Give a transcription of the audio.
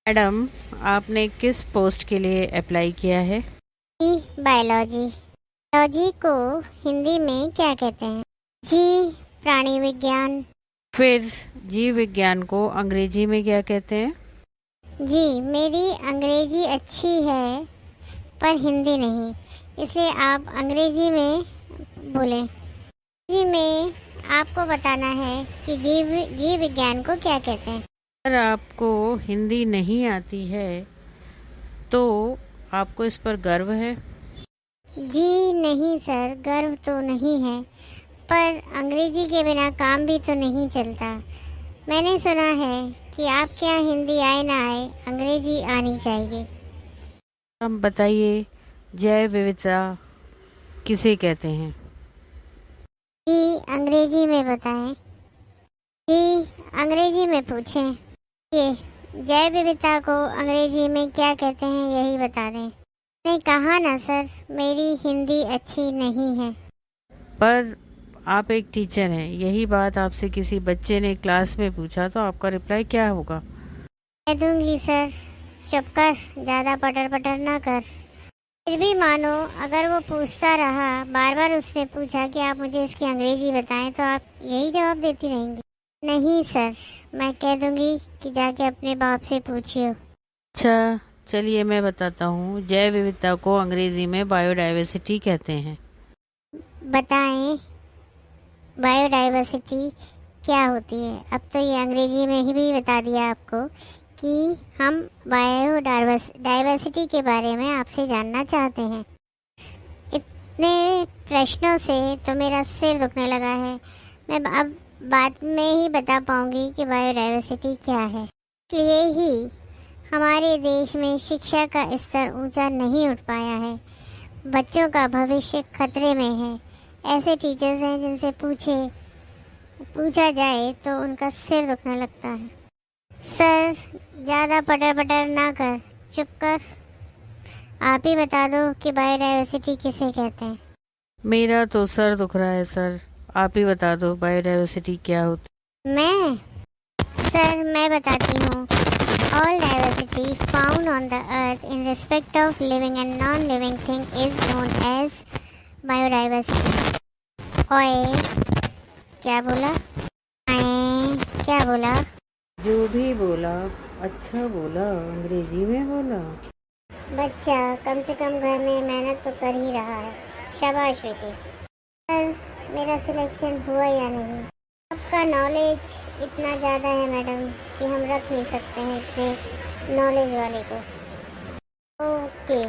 Madam, आपने किस post के लिए अप्लाई किया है? जी बायोलॉजी। बायोलॉजी को हिंदी में क्या कहते हैं? जी प्राणी विज्ञान। फिर जीव विज्ञान को अंग्रेजी में क्या कहते हैं? जी मेरी अंग्रेजी अच्छी है पर हिंदी नहीं, इसलिए आप अंग्रेजी में बोलें। जी में आपको बताना है कि जीव विज्ञान को क्या कहते हैं। अगर आपको हिंदी नहीं आती है तो आपको इस पर गर्व है? जी नहीं सर, गर्व तो नहीं है, पर अंग्रेजी के बिना काम भी तो नहीं चलता। मैंने सुना है कि आपके यहाँ हिंदी आए ना आए, अंग्रेजी आनी चाहिए। हम बताइए, जैव विविधता किसे कहते हैं? जी अंग्रेजी में बताएं। जी अंग्रेजी में पूछें। ये जैव विविधता को अंग्रेजी में क्या कहते हैं, यही बता दें। मैंने कहा ना सर, मेरी हिंदी अच्छी नहीं है। पर आप एक टीचर हैं, यही बात आपसे किसी बच्चे ने क्लास में पूछा तो आपका रिप्लाई क्या होगा? कह दूंगी सर, चुप कर, ज़्यादा पटर पटर ना कर। फिर भी मानो अगर वो पूछता रहा, बार बार उसने पूछा कि आप मुझे इसकी अंग्रेजी बताएं, तो आप यही जवाब देती रहेंगी? नहीं सर, मैं कह दूंगी कि जाके अपने बाप से पूछिए। अच्छा, चलिए मैं बताता हूँ। जैव विविधता को अंग्रेजी में बायोडाइवर्सिटी कहते हैं। बताएं बायोडाइवर्सिटी क्या होती है। अब तो ये अंग्रेजी में ही भी बता दिया आपको कि हम बायोडाइवर्सिटी के बारे में आपसे जानना चाहते हैं। इतने प्रश्नों से तो मेरा सिर दुखने लगा है। मैं अब बाद में ही बता पाऊंगी कि बायोडाइवर्सिटी क्या है। इसलिए ही हमारे देश में शिक्षा का स्तर ऊंचा नहीं उठ पाया है। बच्चों का भविष्य खतरे में है। ऐसे टीचर्स हैं जिनसे पूछा जाए तो उनका सिर दुखने लगता है। सर ज़्यादा पटर पटर ना कर, चुप कर। आप ही बता दो कि बायोडाइवर्सिटी किसे कहते हैं। मेरा तो सर दुख रहा है सर, आप ही बता दो बायोडाइवर्सिटी क्या होती मैं सर मैं बताती हूँ। All diversity found on the earth in respect of living and non living thing is known as biodiversity. ओए क्या बोला? आए क्या बोला? है। जो भी बोला अच्छा बोला, अंग्रेजी में बोला। बच्चा कम से कम घर में मेहनत तो कर ही रहा है। शाबाश बेटे। सर मेरा सिलेक्शन हुआ या नहीं? आपका नॉलेज इतना ज़्यादा है मैडम कि हम रख नहीं सकते हैं इतने नॉलेज वाले को। ओके।